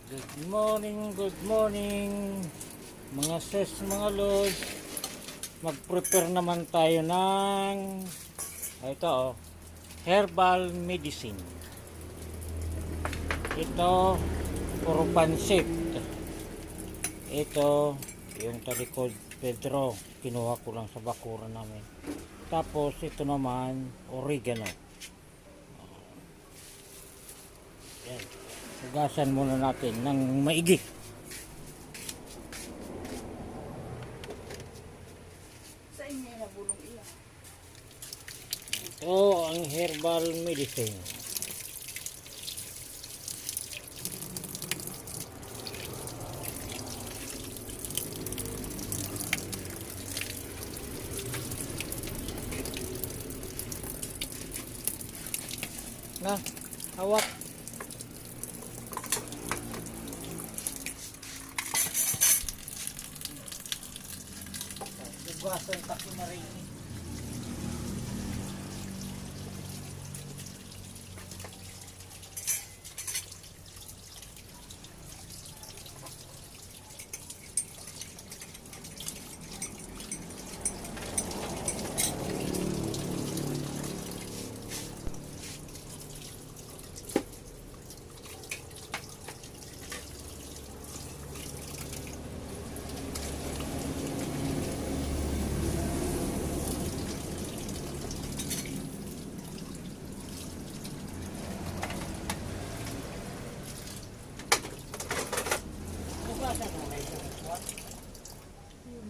Good morning mga sis, mga lords. Mag-prepare naman tayo ng herbal medicine. Ito, puro pansit. Ito, yung talikod Pedro, kinuha ko lang sa bakuran namin. Tapos ito naman, oregano. Yan. Hugasan muna natin ng maigi. Sa inyo na bulong iyan. Ito ang herbal medicine. Na, hawak. Hugasan kasi na rin.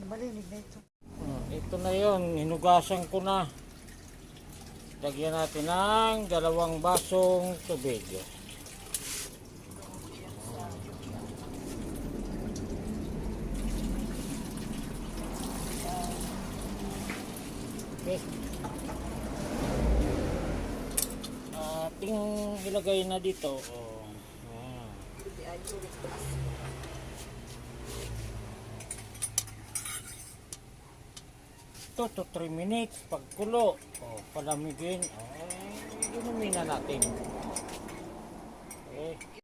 Malinig na ito. Ito na yon, hinugasan ko na. Lagyan natin ng 2 basong tubig. Okay. Ating ilagay na dito. Hindi ay sulit taas. 2 to 3 minutes pagkulo. Palamigin. Inumin na natin. Okay.